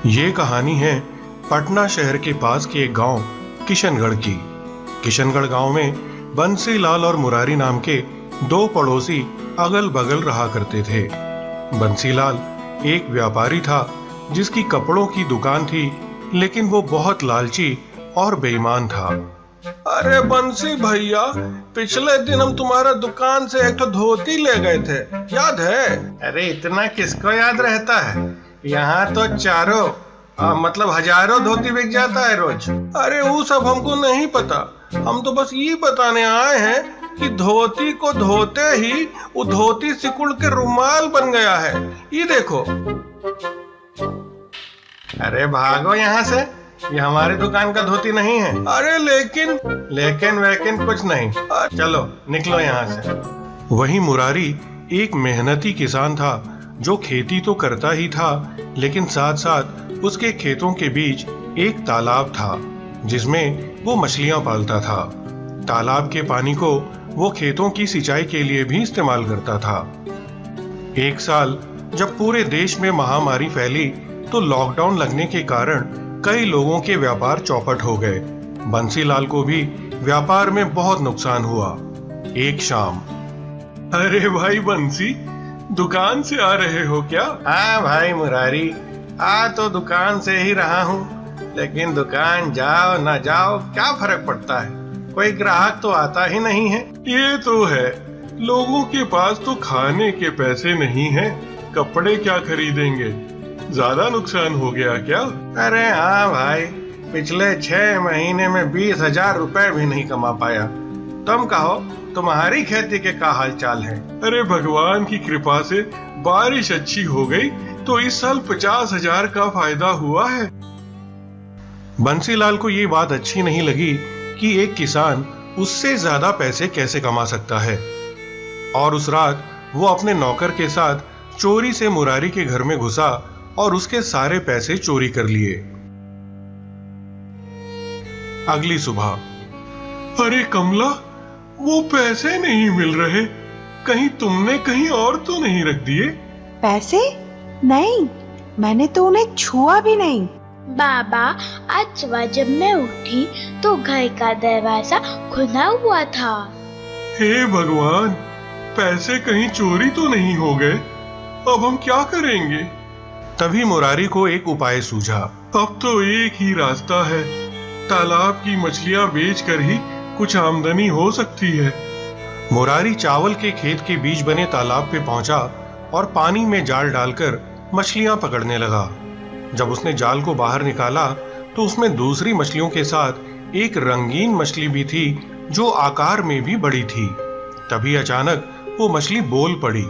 ये कहानी है पटना शहर के पास के एक गांव किशनगढ़ की। किशनगढ़ गांव में बंसीलाल और मुरारी नाम के दो पड़ोसी अगल बगल रहा करते थे। बंसीलाल एक व्यापारी था जिसकी कपड़ों की दुकान थी, लेकिन वो बहुत लालची और बेईमान था। अरे बंसी भैया, पिछले दिन हम तुम्हारा दुकान से एक तो धोती ले गए थे, याद है? अरे इतना किसको याद रहता है? यहाँ तो चारों मतलब हजारों धोती बिक जाता है रोज। अरे वो सब हमको नहीं पता, हम तो बस ये बताने आए हैं कि धोती को धोते ही वो धोती सिकुड़ के रुमाल बन गया है। ये देखो। अरे भागो यहाँ से, ये हमारी दुकान का धोती नहीं है। अरे लेकिन वैकिन कुछ नहीं, चलो निकलो यहाँ से। वही मुरारी एक मेहनती किसान था जो खेती तो करता ही था, लेकिन साथ साथ उसके खेतों के बीच एक तालाब था जिसमें वो मछलियां पालता था। तालाब के पानी को वो खेतों की सिंचाई के लिए भी इस्तेमाल करता था। एक साल जब पूरे देश में महामारी फैली तो लॉकडाउन लगने के कारण कई लोगों के व्यापार चौपट हो गए। बंसीलाल को भी व्यापार में बहुत नुकसान हुआ। एक शाम, अरे भाई बंसी, दुकान से आ रहे हो क्या? हाँ भाई मुरारी, आ तो दुकान से ही रहा हूँ, लेकिन दुकान जाओ ना जाओ क्या फर्क पड़ता है, कोई ग्राहक तो आता ही नहीं है। ये तो है, लोगों के पास तो खाने के पैसे नहीं है, कपड़े क्या खरीदेंगे? ज्यादा नुकसान हो गया क्या? अरे हाँ भाई, पिछले 6 महीने में 20,000 रुपए भी नहीं कमा पाया। तुम कहो, तुम्हारी खेती के क्या हाल चाल है? अरे भगवान की कृपा से बारिश अच्छी हो गई तो इस साल 50,000 का फायदा हुआ है। बंसीलाल को ये बात अच्छी नहीं लगी कि एक किसान उससे ज्यादा पैसे कैसे कमा सकता है, और उस रात वो अपने नौकर के साथ चोरी से मुरारी के घर में घुसा और उसके सारे पैसे चोरी कर लिए। अगली सुबह, अरे कमला, वो पैसे नहीं मिल रहे, कहीं तुमने कहीं और तो नहीं रख दिए? पैसे? नहीं, मैंने तो उन्हें छुआ भी नहीं। बाबा, आज सुबह जब मैं उठी तो घर का दरवाजा खुला हुआ था। हे भगवान, पैसे कहीं चोरी तो नहीं हो गए? अब हम क्या करेंगे? तभी मुरारी को एक उपाय सूझा। अब तो एक ही रास्ता है, तालाब की मछलियां बेचकर ही कुछ आमदनी हो सकती है। मुरारी चावल के खेत के बीच बने तालाब पे पहुंचा और पानी में जाल डालकर मछलियां पकड़ने लगा। जब उसने जाल को बाहर निकाला तो उसमें दूसरी मछलियों के साथ एक रंगीन मछली भी थी जो आकार में भी बड़ी थी। तभी अचानक वो मछली बोल पड़ी,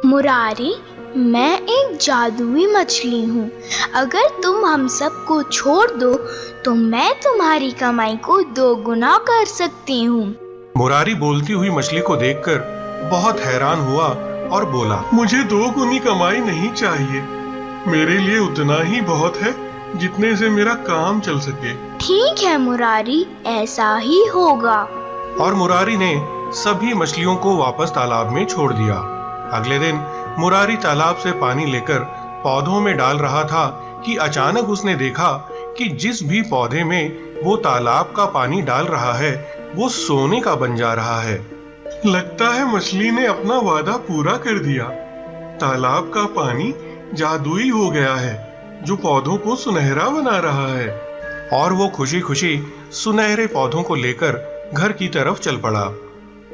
मुरारी, मैं एक जादुई मछली हूँ। अगर तुम हम सबको छोड़ दो तो मैं तुम्हारी कमाई को 2 गुना कर सकती हूँ। मुरारी बोलती हुई मछली को देखकर बहुत हैरान हुआ और बोला, मुझे 2 गुनी कमाई नहीं चाहिए, मेरे लिए उतना ही बहुत है जितने से मेरा काम चल सके। ठीक है मुरारी, ऐसा ही होगा। और मुरारी ने सभी मछलियों को वापस तालाब में छोड़ दिया। अगले दिन मुरारी तालाब से पानी लेकर पौधों में डाल रहा था कि अचानक उसने देखा कि जिस भी पौधे में वो तालाब का पानी डाल रहा है वो सोने का बन जा रहा है। लगता है मछली ने अपना वादा पूरा कर दिया, तालाब का पानी जादुई हो गया है जो पौधों को सुनहरा बना रहा है। और वो खुशी खुशी सुनहरे पौधों को लेकर घर की तरफ चल पड़ा,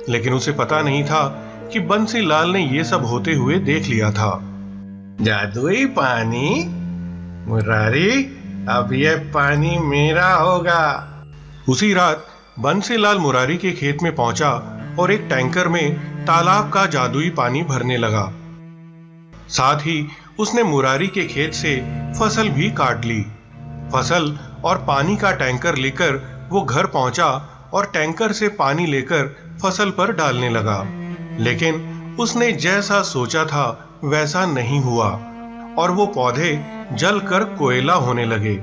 लेकिन उसे पता नहीं था कि बंसीलाल ने ये सब होते हुए देख लिया था। जादुई पानी? मुरारी, अब ये पानी मेरा होगा। उसी रात बंसीलाल मुरारी के खेत में पहुंचा और एक टैंकर में तालाब का जादुई पानी भरने लगा। साथ ही उसने मुरारी के खेत से फसल भी काट ली। फसल और पानी का टैंकर लेकर वो घर पहुंचा और टैंकर से पानी लेकर फसल पर डालने लगा, लेकिन उसने जैसा सोचा था वैसा नहीं हुआ और वो पौधे जलकर कोयला होने लगे।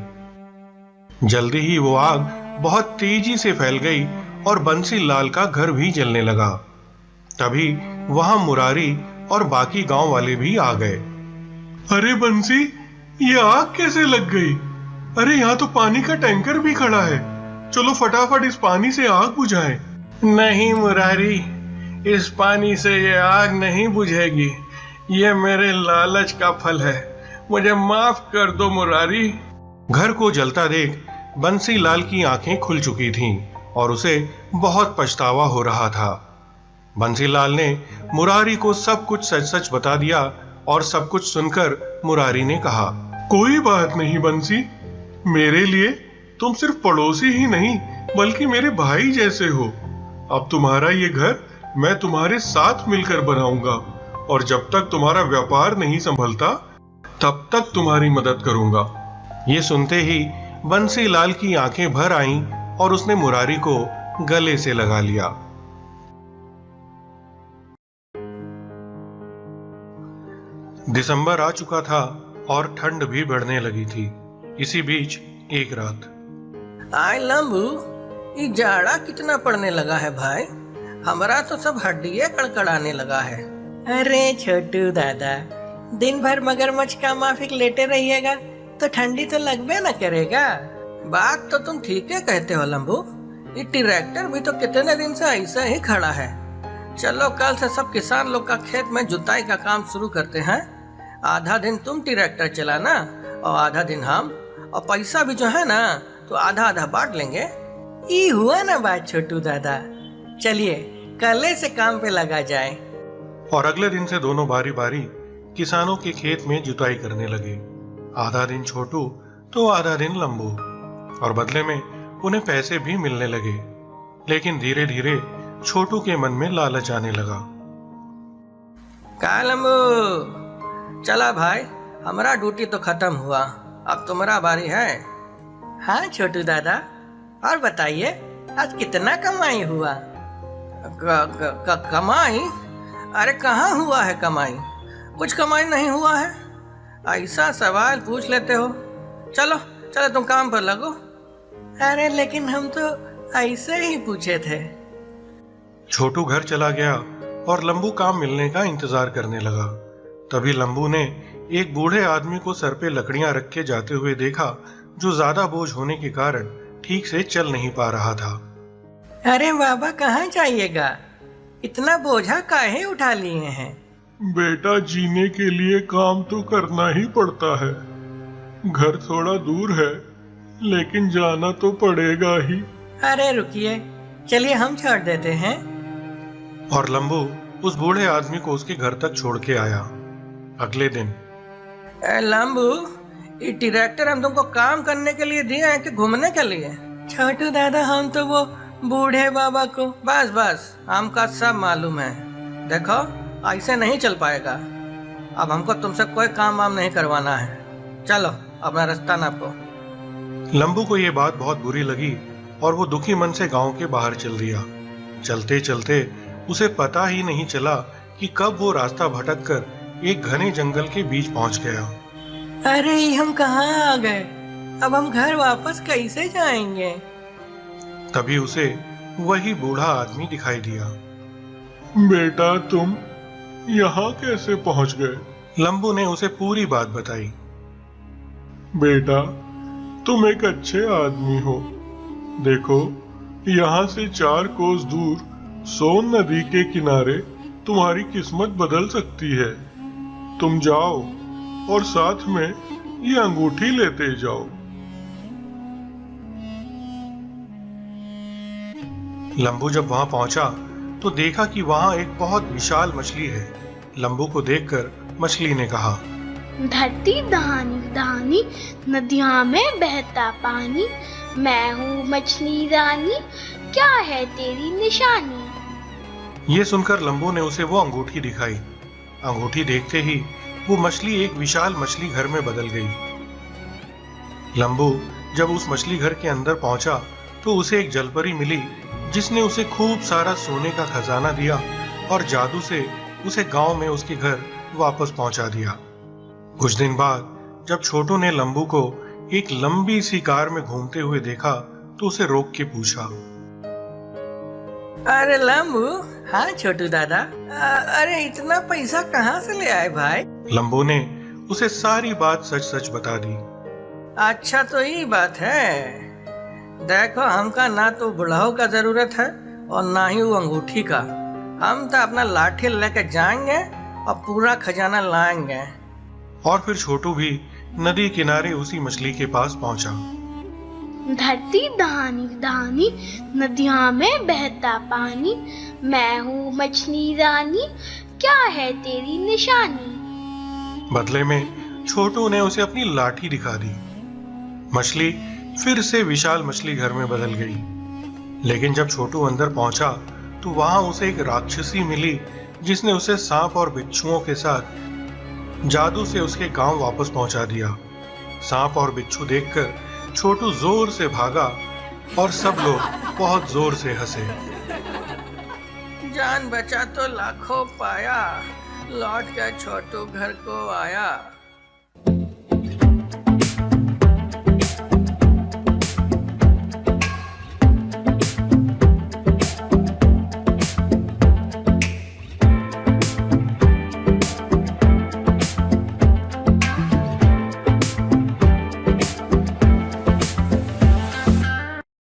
जल्दी ही वो आग बहुत तेजी से फैल गई और बंसीलाल का घर भी जलने लगा। तभी वहां मुरारी और बाकी गांव वाले भी आ गए। अरे बंसी, ये आग कैसे लग गई? अरे यहाँ तो पानी का टैंकर भी खड़ा है। चलो फटाफट इस पानी से आग बुझाएं। नहीं मुरारी, इस पानी से ये आग नहीं बुझेगी। ये मेरे लालच का फल है। मुझे माफ कर दो मुरारी। घर को जलता देख बंसीलाल की आंखें खुल चुकी थीं और उसे बहुत पछतावा हो रहा था। बंसीलाल ने मुरारी को सब कुछ सच सच बता दिया और सब कुछ सुनकर मुरारी ने कहा, कोई बात नहीं बंसी, मेरे लिए तुम सिर्फ पड़ोसी ही नहीं बल्कि मेरे भाई जैसे हो। अब तुम्हारा ये घर मैं तुम्हारे साथ मिलकर बनाऊंगा और जब तक तुम्हारा व्यापार नहीं संभलता तब तक तुम्हारी मदद करूंगा। ये सुनते ही बंसीलाल की आंखें भर आईं और उसने मुरारी को गले से लगा लिया। दिसंबर आ चुका था और ठंड भी बढ़ने लगी थी। इसी बीच एक रात, आय लंबू, ये जाड़ा कितना पड़ने लगा है भाई। हमारा तो सब हड्डियां कड़कड़ाने लगा है। अरे छोटू दादा, दिन भर मगरमच्छ का माफिक लेटे रहिएगा तो ठंडी तो लगबे न करेगा। बात तो तुम ठीक है कहते हो लंबू। ये ट्रैक्टर भी तो कितने दिन से ऐसा ही खड़ा है। चलो कल से सब किसान लोग का खेत में जुताई का काम शुरू करते हैं। आधा दिन तुम ट्रैक्टर चलाना और आधा दिन हम, और पैसा भी जो है ना तो आधा आधा बांट लेंगे। ये हुआ ना बात छोटू दादा। चलिए कल से काम पे लगा जाए। और अगले दिन से दोनों बारी बारी किसानों के खेत में जुताई करने लगे। आधा दिन छोटू तो आधा दिन लंबू, और बदले में उन्हें पैसे भी मिलने लगे। लेकिन धीरे धीरे छोटू के मन में लालच आने लगा। का लंबू, चला भाई, हमारा ड्यूटी तो खत्म हुआ, अब तुम्हारा बारी है। हाँ छोटू दादा, और बताइए आज कितना कमाई हुआ? कमाई? अरे कहाँ हुआ है कमाई? कुछ कमाई नहीं हुआ है। ऐसा सवाल पूछ लेते हो। चलो चलो तुम काम पर लगो। अरे लेकिन हम तो ऐसे ही पूछे थे। छोटू घर चला गया और लंबू काम मिलने का इंतजार करने लगा। तभी लंबू ने एक बूढ़े आदमी को सर पे लकड़ियां रख के जाते हुए देखा, जो ज्यादा बोझ होने के कारण ठीक से चल नहीं पा रहा था। अरे बाबा कहाँ जाइएगा? इतना बोझा काहे उठा लिए हैं? बेटा, जीने के लिए काम तो करना ही पड़ता है। घर थोड़ा दूर है लेकिन जाना तो पड़ेगा ही। अरे रुकिए, चलिए हम छोड़ देते हैं। और लंबू उस बूढ़े आदमी को उसके घर तक छोड़ के आया। अगले दिन, लंबू, ये ट्रैक्टर हम तुमको काम करने के लिए दिए हैं कि घूमने के लिए? छोटू दादा, हम तो वो बूढ़े बाबा को बस हमका सब मालूम है। देखो ऐसे नहीं चल पाएगा। अब हमको तुमसे कोई काम वाम नहीं करवाना है। चलो अपना रास्ता नापो। लंबू को ये बात बहुत बुरी लगी और वो दुखी मन से गांव के बाहर चल दिया। चलते चलते उसे पता ही नहीं चला कि कब वो रास्ता भटक कर एक घने जंगल के बीच पहुंच गया। अरे हम कहाँ आ गए? अब हम घर वापस कैसे जाएंगे? तभी उसे वही बूढ़ा आदमी दिखाई दिया। बेटा, तुम यहाँ कैसे पहुँच गए? लंबू ने उसे पूरी बात बताई। बेटा, तुम एक अच्छे आदमी हो। देखो, यहाँ से 4 कोस दूर सोन नदी के किनारे तुम्हारी किस्मत बदल सकती है। तुम जाओ और साथ में ये अंगूठी लेते जाओ। लंबू जब वहां पहुंचा तो देखा कि वहां एक बहुत विशाल मछली है। लंबू को देखकर मछली ने कहा, धरती दहानी दहानी, नदियां में बहता पानी, मैं हूँ मछली रानी, क्या है तेरी निशानी? ये सुनकर लंबू ने उसे वो अंगूठी दिखाई। अंगूठी देखते ही वो मछली एक विशाल मछली घर में बदल गई। लंबू जब उस मछली घर के अंदर पहुंचा तो उसे एक जलपरी मिली, जिसने उसे खूब सारा सोने का खजाना दिया और जादू से उसे गांव में उसके घर वापस पहुंचा दिया। कुछ दिन बाद जब छोटू ने लंबू को एक लंबी सी कार में घूमते हुए देखा तो उसे रोक के पूछा, अरे लंबू, हाँ छोटू दादा, अरे इतना पैसा कहाँ से ले आए भाई? लंबू ने उसे सारी बात सच सच बता दी। अच्छा तो ये बात है। देखो हमका ना तो बुढ़ाऊ का जरूरत है और ना ही वो अंगूठी का। हम तो अपना लाठी लेके जाएंगे और पूरा खजाना लाएंगे। और फिर छोटू भी नदी किनारे उसी मछली के पास पहुंचा। धरती दहानी दहानी, नदियों में बहता पानी, मैं हूँ मछली रानी, क्या है तेरी निशानी। बदले में छोटू ने उसे अपनी लाठी दिखा दी। मछली फिर से विशाल मछली घर में बदल गई। लेकिन जब छोटू अंदर पहुंचा तो वहां उसे एक राक्षसी मिली, जिसने उसे सांप और बिच्छुओं के साथ जादू से उसके गांव वापस पहुंचा दिया। सांप और बिच्छू देखकर छोटू जोर से भागा और सब लोग बहुत जोर से हंसे। जान बचा तो लाखों पाया, लौट कर छोटू घर को आया।